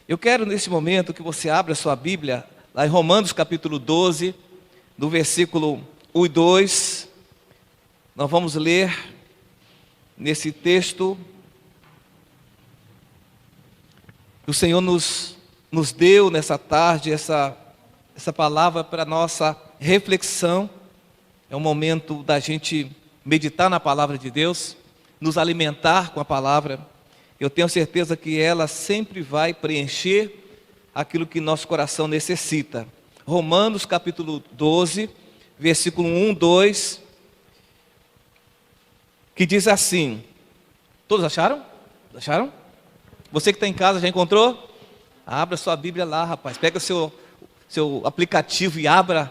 Eu quero nesse momento que você abra a sua Bíblia, lá em Romanos capítulo 12, do versículo 1 e 2. Nós vamos ler nesse texto que o Senhor nos deu nessa tarde, essa palavra para nossa reflexão. É um momento da gente meditar na palavra de Deus, nos alimentar com a palavra. Eu tenho certeza que ela sempre vai preencher aquilo que nosso coração necessita. Romanos capítulo 12, versículo 1, 2, que diz assim: todos acharam? Acharam? Você que está em casa já encontrou? Abra sua Bíblia lá, rapaz. Pega o seu aplicativo e abra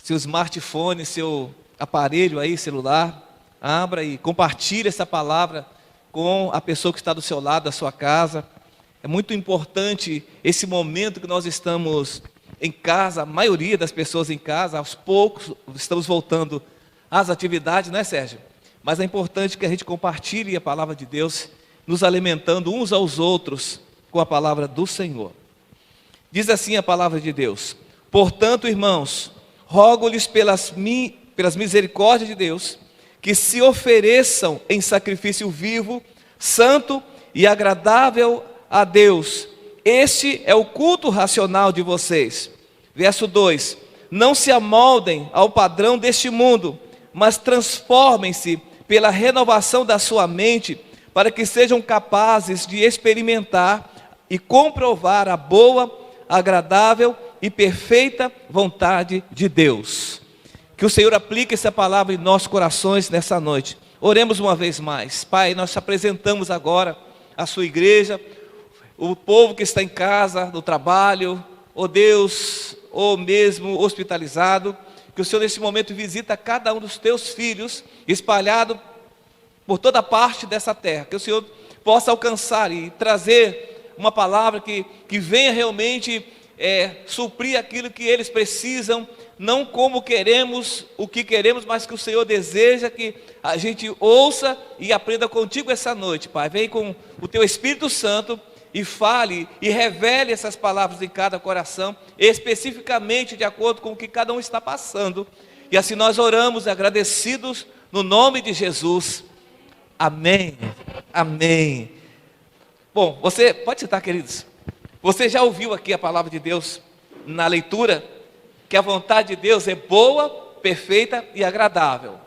seu smartphone, seu aparelho aí, celular. Abra e compartilhe essa palavra com a pessoa que está do seu lado, da sua casa. É muito importante esse momento que nós estamos em casa, a maioria das pessoas em casa, aos poucos estamos voltando às atividades, não é, Sérgio? Mas é importante que a gente compartilhe a palavra de Deus, nos alimentando uns aos outros com a palavra do Senhor. Diz assim a palavra de Deus: portanto, irmãos, rogo-lhes pelas misericórdias de Deus, que se ofereçam em sacrifício vivo, santo e agradável a Deus. Este é o culto racional de vocês. Verso 2: não se amoldem ao padrão deste mundo, mas transformem-se pela renovação da sua mente, para que sejam capazes de experimentar e comprovar a boa, agradável e perfeita vontade de Deus. Que o Senhor aplique essa palavra em nossos corações nessa noite. Oremos uma vez mais. Pai, nós te apresentamos agora a sua igreja, o povo que está em casa, no trabalho, ó Deus, ou mesmo hospitalizado. Que o Senhor nesse momento visita cada um dos teus filhos, espalhado por toda parte dessa terra. Que o Senhor possa alcançar e trazer uma palavra que venha realmente suprir aquilo que eles precisam, não como queremos, o que queremos, mas que o Senhor deseja que a gente ouça e aprenda contigo essa noite, Pai. Vem com o teu Espírito Santo e fale e revele essas palavras em cada coração, especificamente de acordo com o que cada um está passando. E assim nós oramos agradecidos no nome de Jesus. Amém. Amém. Bom, você pode sentar, queridos. Você já ouviu aqui a palavra de Deus na leitura, que a vontade de Deus é boa, perfeita e agradável.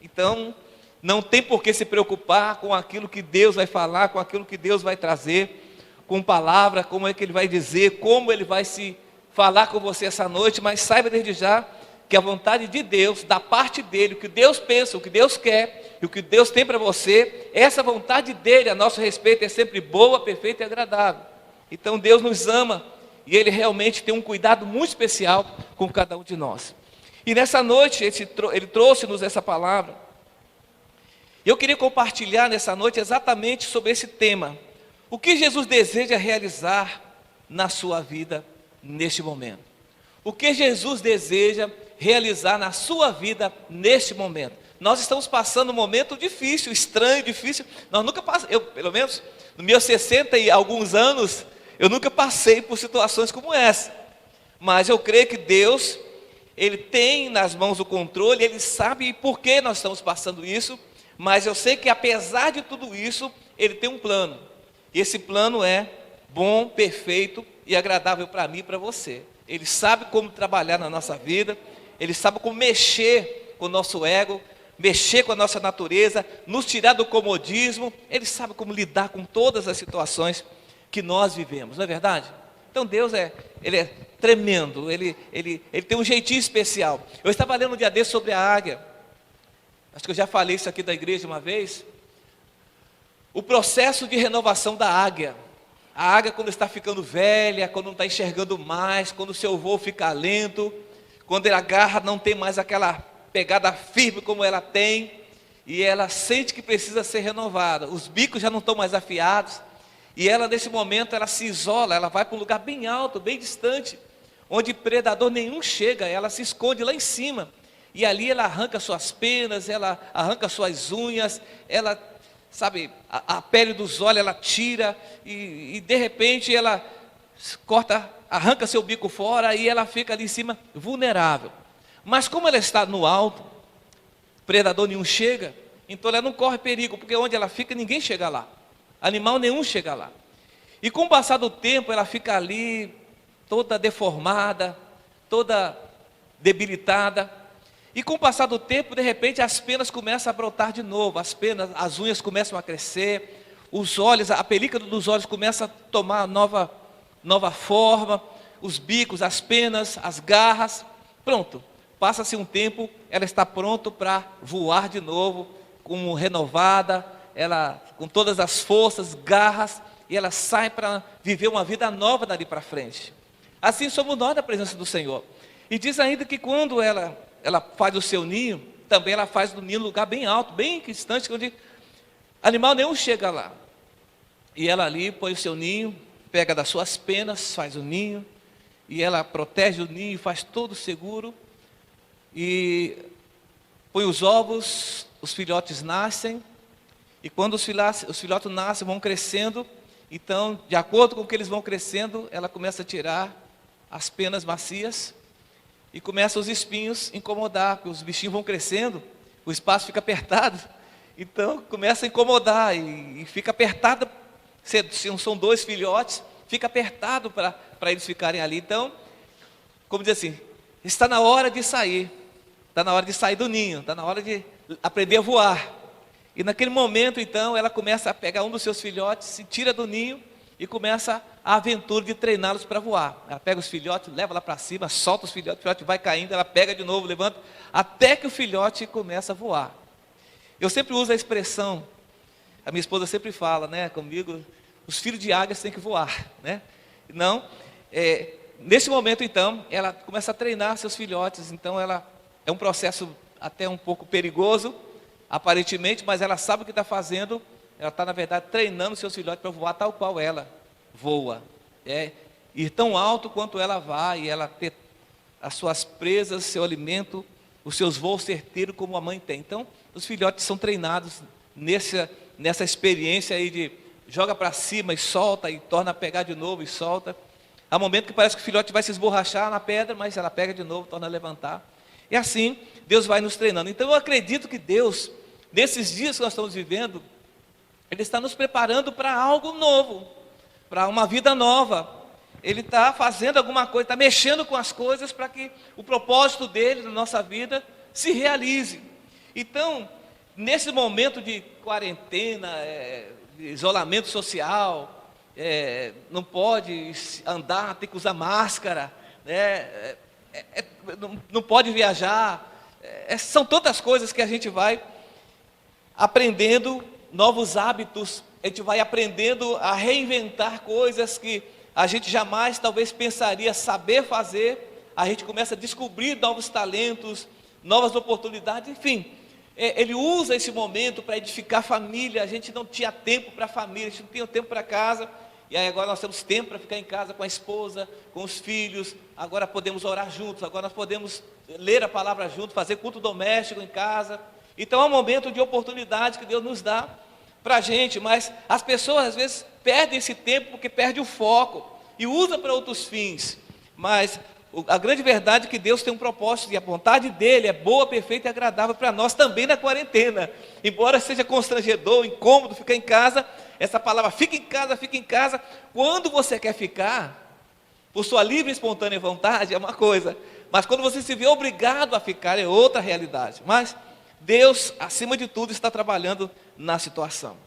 Então, não tem por que se preocupar com aquilo que Deus vai falar, com aquilo que Deus vai trazer, com palavra, como é que Ele vai dizer, como Ele vai se falar com você essa noite, mas saiba desde já que a vontade de Deus, da parte dEle, o que Deus pensa, o que Deus quer, e o que Deus tem para você, essa vontade dEle a nosso respeito é sempre boa, perfeita e agradável. Então Deus nos ama, e Ele realmente tem um cuidado muito especial com cada um de nós. E nessa noite Ele trouxe-nos essa palavra. Eu queria compartilhar nessa noite exatamente sobre esse tema. O que Jesus deseja realizar na sua vida neste momento? O que Jesus deseja realizar na sua vida neste momento? Nós estamos passando um momento difícil, estranho, difícil. Nós nunca passamos, eu pelo menos, nos meus 60 e alguns anos, eu nunca passei por situações como essa. Mas eu creio que Deus, Ele tem nas mãos o controle, Ele sabe por que nós estamos passando isso. Mas eu sei que apesar de tudo isso, Ele tem um plano. E esse plano é bom, perfeito e agradável para mim e para você. Ele sabe como trabalhar na nossa vida, Ele sabe como mexer com o nosso ego, mexer com a nossa natureza, nos tirar do comodismo. Ele sabe como lidar com todas as situações que nós vivemos, não é verdade? Então Deus Ele é tremendo, Ele tem um jeitinho especial. Eu estava lendo um dia desse sobre a águia, acho que eu já falei isso aqui da igreja uma vez. O processo de renovação da águia. A águia, quando está ficando velha, quando não está enxergando mais, quando o seu voo fica lento, quando ela agarra, não tem mais aquela pegada firme como ela tem, e ela sente que precisa ser renovada. Os bicos já não estão mais afiados, e ela nesse momento ela se isola, ela vai para um lugar bem alto, bem distante, onde predador nenhum chega, ela se esconde lá em cima, e ali ela arranca suas penas, ela arranca suas unhas, ela, sabe, a pele dos olhos ela tira, e de repente ela corta, arranca seu bico fora e ela fica ali em cima vulnerável. Mas como ela está no alto, predador nenhum chega, então ela não corre perigo, porque onde ela fica ninguém chega lá, animal nenhum chega lá. E com o passar do tempo ela fica ali toda deformada, toda debilitada. E com o passar do tempo, de repente, as penas começam a brotar de novo, as unhas começam a crescer, os olhos, a película dos olhos começa a tomar nova forma, os bicos, as penas, as garras. Pronto, passa-se um tempo, ela está pronta para voar de novo, como renovada, ela com todas as forças, garras, e ela sai para viver uma vida nova dali para frente. Assim somos nós na presença do Senhor. E diz ainda que quando ela faz o seu ninho, também ela faz do ninho um lugar bem alto, bem distante, onde animal nenhum chega lá. E ela ali põe o seu ninho, pega das suas penas, faz o ninho, e ela protege o ninho, faz todo seguro, e põe os ovos, os filhotes nascem, e quando os filhotes nascem, vão crescendo, então, de acordo com o que eles vão crescendo, ela começa a tirar as penas macias, e começa os espinhos a incomodar, porque os bichinhos vão crescendo, o espaço fica apertado, então começa a incomodar, e fica apertado, se são 2 filhotes, fica apertado para eles ficarem ali. Então, como diz assim, está na hora de sair, está na hora de sair do ninho, está na hora de aprender a voar. E naquele momento, então, ela começa a pegar um dos seus filhotes, se tira do ninho e começa a aventura de treiná-los para voar. Ela pega os filhotes, leva lá para cima, solta os filhotes, o filhote vai caindo, ela pega de novo, levanta, até que o filhote começa a voar. Eu sempre uso a expressão, a minha esposa sempre fala, né, comigo, os filhos de águias têm que voar, né? Não, nesse momento, então, ela começa a treinar seus filhotes, então é um processo até um pouco perigoso, aparentemente, mas ela sabe o que está fazendo, ela está, na verdade, treinando seus filhotes para voar tal qual ela voa. Ir tão alto quanto ela vai, e ela ter as suas presas, seu alimento, os seus voos certeiros como a mãe tem. Então, os filhotes são treinados nessa experiência aí de joga para cima e solta, e torna a pegar de novo e solta. Há momento que parece que o filhote vai se esborrachar na pedra, mas ela pega de novo, torna a levantar. E assim, Deus vai nos treinando. Então eu acredito que Deus, nesses dias que nós estamos vivendo, Ele está nos preparando para algo novo, para uma vida nova. Ele está fazendo alguma coisa, está mexendo com as coisas para que o propósito dele na nossa vida se realize. Então, nesse momento de quarentena, de isolamento social, não pode andar, tem que usar máscara, né? Não pode viajar, são tantas coisas que a gente vai aprendendo novos hábitos, a gente vai aprendendo a reinventar coisas que a gente jamais talvez pensaria saber fazer, a gente começa a descobrir novos talentos, novas oportunidades, enfim, ele usa esse momento para edificar a família. A gente não tinha tempo para a família, a gente não tinha tempo para casa, e aí agora nós temos tempo para ficar em casa com a esposa, com os filhos, agora podemos orar juntos, agora nós podemos ler a palavra juntos, fazer culto doméstico em casa. Então é um momento de oportunidade que Deus nos dá para a gente, mas as pessoas às vezes perdem esse tempo porque perdem o foco e usam para outros fins. Mas a grande verdade é que Deus tem um propósito e a vontade dele é boa, perfeita e agradável para nós também na quarentena. Embora seja constrangedor, incômodo ficar em casa, essa palavra fica em casa, quando você quer ficar, por sua livre e espontânea vontade, é uma coisa, mas quando você se vê obrigado a ficar, é outra realidade. Mas Deus, acima de tudo, está trabalhando na situação.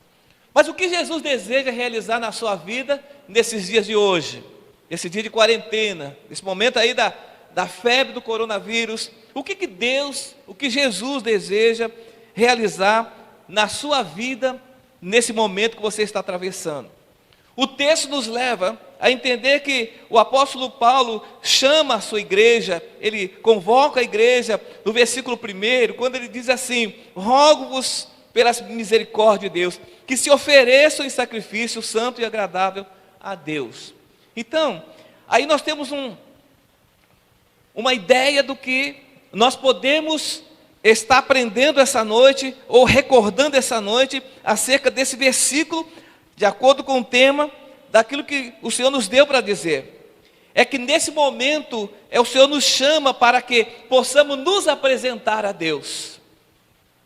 Mas o que Jesus deseja realizar na sua vida nesses dias de hoje? Esse dia de quarentena, esse momento aí da febre do coronavírus, o que Jesus deseja realizar na sua vida, nesse momento que você está atravessando? O texto nos leva a entender que o apóstolo Paulo chama a sua igreja, ele convoca a igreja, no versículo 1, quando ele diz assim: rogo-vos pela misericórdia de Deus, que se ofereçam em sacrifício santo e agradável a Deus. Então, aí nós temos uma ideia do que nós podemos estar aprendendo essa noite, ou recordando essa noite, acerca desse versículo, de acordo com o tema daquilo que o Senhor nos deu para dizer. É que nesse momento, o Senhor nos chama para que possamos nos apresentar a Deus.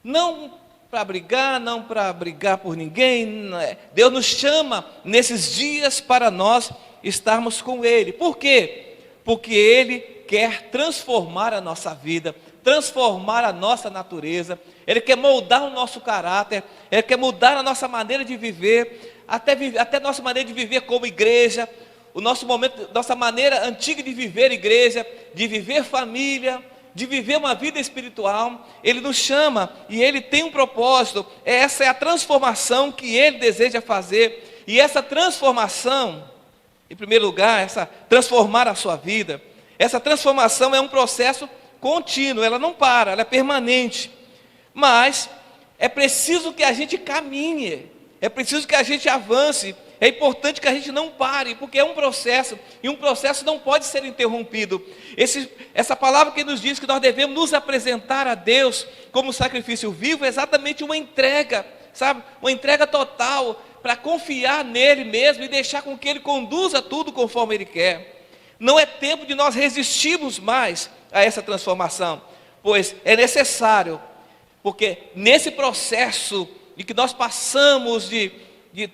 Não para brigar, não para brigar por ninguém. Deus nos chama nesses dias para nós estarmos com Ele. Por quê? Porque Ele quer transformar a nossa vida, transformar a nossa natureza. Ele quer moldar o nosso caráter, Ele quer mudar a nossa maneira de viver, até a nossa maneira de viver como igreja, nossa maneira antiga de viver igreja, de viver família, de viver uma vida espiritual. Ele nos chama e Ele tem um propósito. Essa é a transformação que Ele deseja fazer. E essa transformação, em primeiro lugar, transformar a sua vida, essa transformação é um processo contínuo, ela não para, ela é permanente. Mas é preciso que a gente caminhe, é preciso que a gente avance. É importante que a gente não pare, porque é um processo, e um processo não pode ser interrompido. Essa palavra que nos diz que nós devemos nos apresentar a Deus como sacrifício vivo, é exatamente uma entrega, sabe? Uma entrega total, para confiar nele mesmo e deixar com que ele conduza tudo conforme ele quer. Não é tempo de nós resistirmos mais a essa transformação, pois é necessário, porque nesse processo em que nós passamos de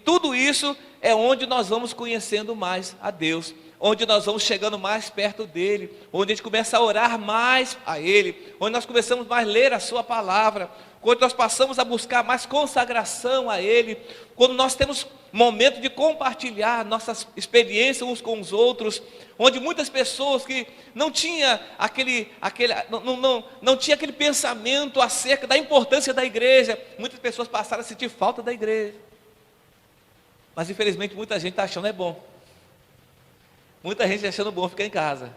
tudo isso, é onde nós vamos conhecendo mais a Deus, onde nós vamos chegando mais perto dEle, onde a gente começa a orar mais a Ele, onde nós começamos mais a ler a Sua palavra, quando nós passamos a buscar mais consagração a Ele, quando nós temos momento de compartilhar nossas experiências uns com os outros, onde muitas pessoas que não tinham não tinha aquele pensamento acerca da importância da igreja, muitas pessoas passaram a sentir falta da igreja. Mas infelizmente muita gente está achando é bom. Muita gente achando bom ficar em casa.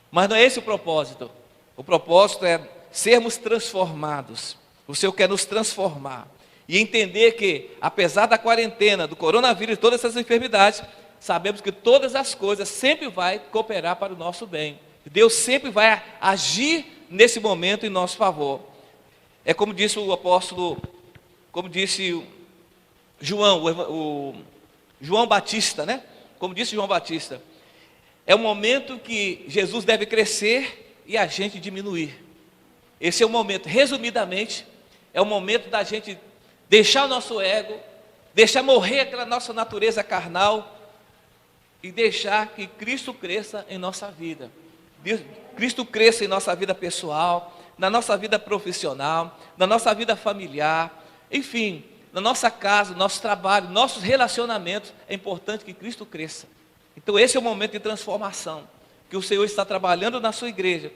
Mas não é esse o propósito. O propósito é sermos transformados. O Senhor quer nos transformar. E entender que, apesar da quarentena, do coronavírus e todas essas enfermidades, sabemos que todas as coisas sempre vai cooperar para o nosso bem. Deus sempre vai agir nesse momento em nosso favor. É como disse o apóstolo, como disse João Batista, né? Como disse João Batista, é o momento que Jesus deve crescer e a gente diminuir. Esse é o momento, resumidamente, é o momento da gente deixar o nosso ego, deixar morrer aquela nossa natureza carnal e deixar que Cristo cresça em nossa vida. Cristo cresça em nossa vida pessoal, na nossa vida profissional, na nossa vida familiar, enfim, na nossa casa, no nosso trabalho, nossos relacionamentos. É importante que Cristo cresça. Então esse é o momento de transformação que o Senhor está trabalhando na sua igreja,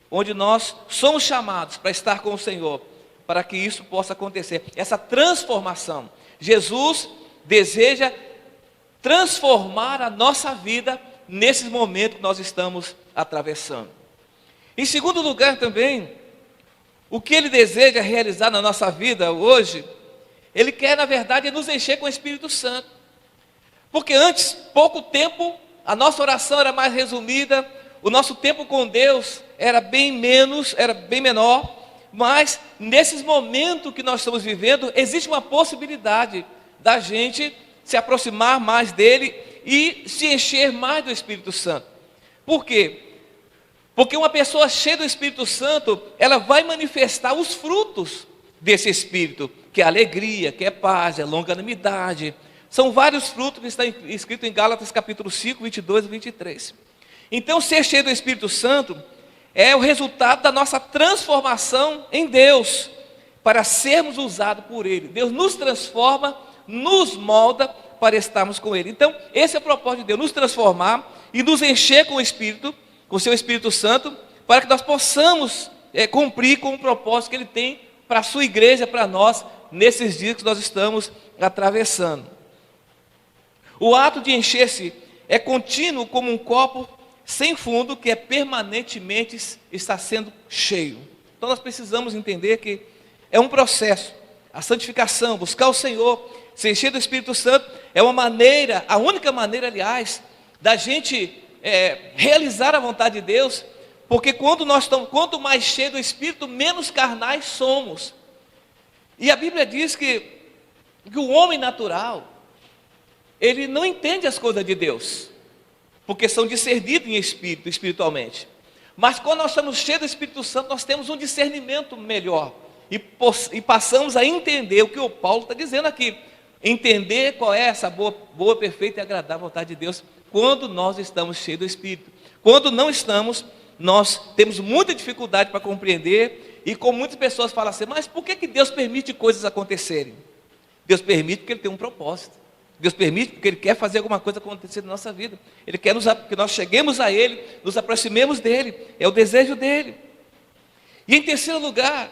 onde nós somos chamados para estar com o Senhor, para que isso possa acontecer. Essa transformação, Jesus deseja transformar a nossa vida nesses momentos que nós estamos atravessando. Em segundo lugar também, o que Ele deseja realizar na nossa vida hoje, Ele quer, na verdade, nos encher com o Espírito Santo. Porque antes, pouco tempo, a nossa oração era mais resumida, o nosso tempo com Deus era bem menor, mas nesses momentos que nós estamos vivendo, existe uma possibilidade da gente se aproximar mais dEle e se encher mais do Espírito Santo. Por quê? Porque uma pessoa cheia do Espírito Santo, ela vai manifestar os frutos desse Espírito, que é alegria, que é paz, é longanimidade. São vários frutos que estão escritos em Gálatas capítulo 5, 22 e 23. Então, ser cheio do Espírito Santo é o resultado da nossa transformação em Deus, para sermos usados por Ele. Deus nos transforma, nos molda para estarmos com Ele. Então, esse é o propósito de Deus, nos transformar e nos encher com o Espírito, com o seu Espírito Santo, para que nós possamos cumprir com o propósito que Ele tem para a sua igreja, para nós, nesses dias que nós estamos atravessando. O ato de encher-se é contínuo como um copo sem fundo que permanentemente está sendo cheio. Então nós precisamos entender que é um processo. A santificação, buscar o Senhor, se encher do Espírito Santo, é uma maneira, a única maneira, aliás, da gente realizar a vontade de Deus, porque quanto mais cheio do Espírito, menos carnais somos. E a Bíblia diz que o homem natural, ele não entende as coisas de Deus, porque são discernidos em espírito, espiritualmente. Mas quando nós estamos cheios do Espírito Santo, nós temos um discernimento melhor, e passamos a entender o que o Paulo está dizendo aqui, entender qual é essa boa, perfeita e agradável vontade de Deus, quando nós estamos cheios do Espírito. Quando não estamos, nós temos muita dificuldade para compreender, e como muitas pessoas falam assim, mas por que Deus permite coisas acontecerem? Deus permite porque Ele tem um propósito. Deus permite porque Ele quer fazer alguma coisa acontecer na nossa vida. Ele quer que nós cheguemos a Ele, nos aproximemos dEle. É o desejo dEle. E em terceiro lugar,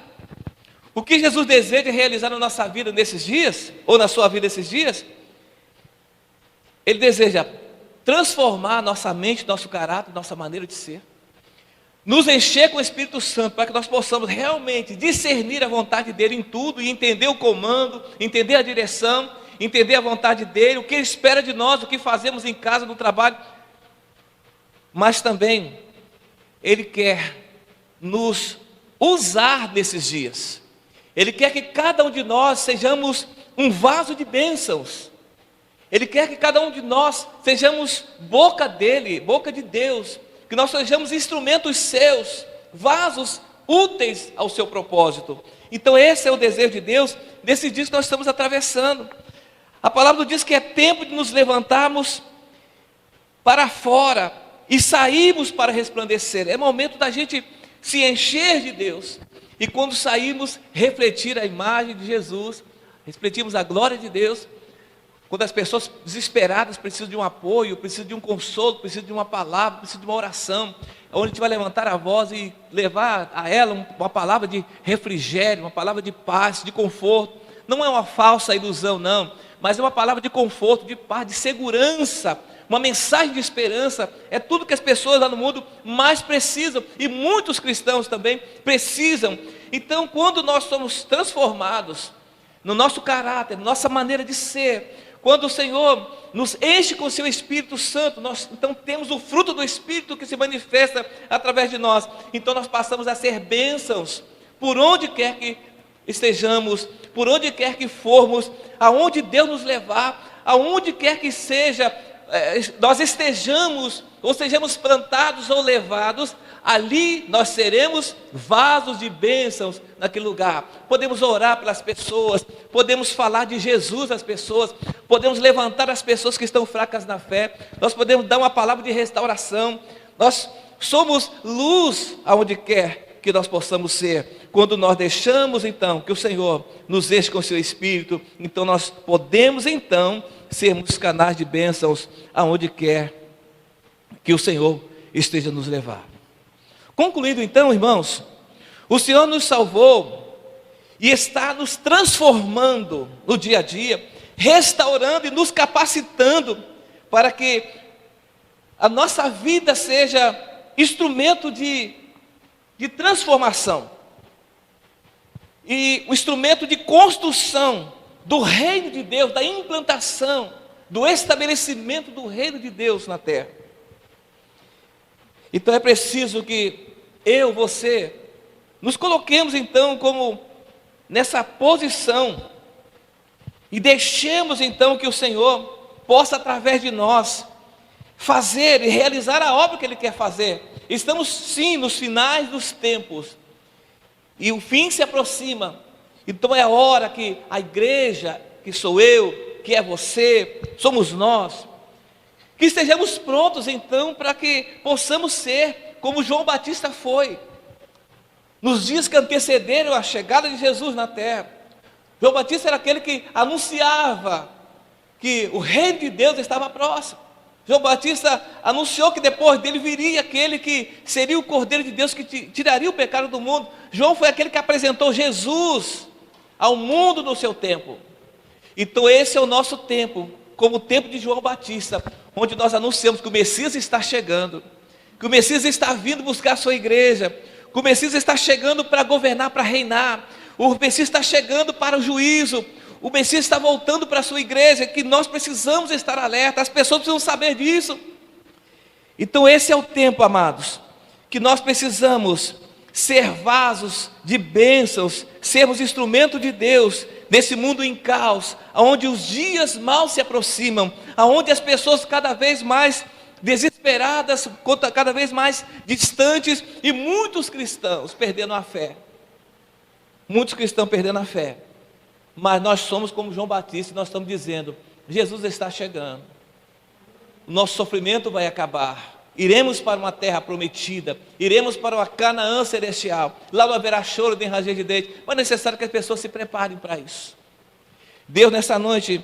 o que Jesus deseja realizar na nossa vida nesses dias, ou na sua vida esses dias, Ele deseja transformar nossa mente, nosso caráter, nossa maneira de ser, nos encher com o Espírito Santo, para que nós possamos realmente discernir a vontade dEle em tudo, e entender o comando, entender a direção, entender a vontade dEle, o que Ele espera de nós, o que fazemos em casa, no trabalho. Mas também Ele quer nos usar nesses dias. Ele quer que cada um de nós sejamos um vaso de bênçãos. Ele quer que cada um de nós sejamos boca dEle, boca de Deus, que nós sejamos instrumentos seus, vasos úteis ao seu propósito. Então esse é o desejo de Deus nesses dias que nós estamos atravessando. A palavra diz que é tempo de nos levantarmos para fora e sairmos para resplandecer. É momento da gente se encher de Deus, e quando sairmos, refletir a imagem de Jesus, refletirmos a glória de Deus. Quando as pessoas desesperadas precisam de um apoio, precisam de um consolo, precisam de uma palavra, precisam de uma oração, onde a gente vai levantar a voz e levar a ela uma palavra de refrigério, uma palavra de paz, de conforto. Não é uma falsa ilusão, não, mas é uma palavra de conforto, de paz, de segurança, uma mensagem de esperança. É tudo que as pessoas lá no mundo mais precisam, e muitos cristãos também precisam. Então, quando nós somos transformados no nosso caráter, na nossa maneira de ser, quando o Senhor nos enche com o seu Espírito Santo, nós então temos o fruto do Espírito que se manifesta através de nós. Então nós passamos a ser bênçãos por onde quer que estejamos, por onde quer que formos, aonde Deus nos levar, aonde quer que seja, nós estejamos, ou sejamos plantados ou levados, ali nós seremos vasos de bênçãos naquele lugar. Podemos orar pelas pessoas, podemos falar de Jesus às pessoas, podemos levantar as pessoas que estão fracas na fé, nós podemos dar uma palavra de restauração. Nós somos luz aonde quer que nós possamos ser. Quando nós deixamos então que o Senhor nos enche com o seu Espírito, então nós podemos então sermos canais de bênçãos aonde quer que o Senhor esteja nos levar. Concluindo então, irmãos, o Senhor nos salvou e está nos transformando no dia a dia, restaurando e nos capacitando para que a nossa vida seja instrumento de transformação e um instrumento de construção do reino de Deus, da implantação, do estabelecimento do reino de Deus na terra. Então é preciso que eu, você, nos coloquemos então como nessa posição e deixemos então que o Senhor possa através de nós fazer e realizar a obra que Ele quer fazer. Estamos sim nos finais dos tempos e o fim se aproxima. Então é a hora que a igreja, que sou eu, que é você, somos nós, que estejamos prontos então para que possamos ser como João Batista foi, nos dias que antecederam a chegada de Jesus na terra. João Batista era aquele que anunciava que o reino de Deus estava próximo. João Batista anunciou que depois dele viria aquele que seria o Cordeiro de Deus que tiraria o pecado do mundo. João foi aquele que apresentou Jesus ao mundo no seu tempo. Então esse é o nosso tempo, como o tempo de João Batista, onde nós anunciamos que o Messias está chegando, que o Messias está vindo buscar a sua igreja, que o Messias está chegando para governar, para reinar, o Messias está chegando para o juízo, o Messias está voltando para a sua igreja, que nós precisamos estar alerta, as pessoas precisam saber disso. Então esse é o tempo, amados, que nós precisamos ser vasos de bênçãos, sermos instrumento de Deus nesse mundo em caos, onde os dias mal se aproximam, onde as pessoas cada vez mais desesperadas, cada vez mais distantes, e muitos cristãos perdendo a fé. Muitos cristãos perdendo a fé. Mas nós somos como João Batista, e nós estamos dizendo: Jesus está chegando, o nosso sofrimento vai acabar, iremos para uma terra prometida, iremos para uma Canaã celestial, lá não haverá choro nem ranger de dente, mas é necessário que as pessoas se preparem para isso. Deus nessa noite,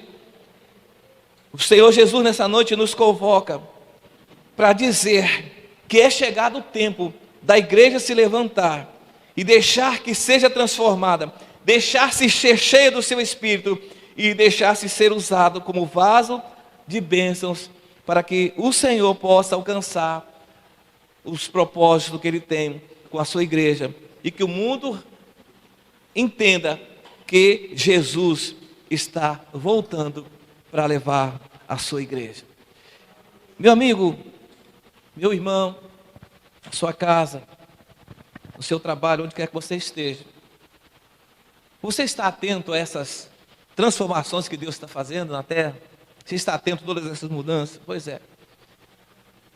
o Senhor Jesus nessa noite nos convoca para dizer que é chegado o tempo da igreja se levantar e deixar que seja transformada, deixar-se ser cheia do seu Espírito e deixar-se ser usado como vaso de bênçãos, para que o Senhor possa alcançar os propósitos que Ele tem com a sua igreja, e que o mundo entenda que Jesus está voltando para levar a sua igreja. Meu amigo, meu irmão, na sua casa, no seu trabalho, onde quer que você esteja, você está atento a essas transformações que Deus está fazendo na terra? Você está atento a todas essas mudanças? Pois é.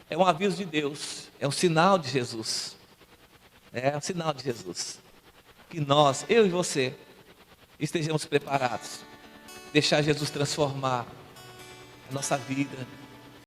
É um aviso de Deus, é um sinal de Jesus. É um sinal de Jesus. Que nós, eu e você, estejamos preparados. Deixar Jesus transformar a nossa vida,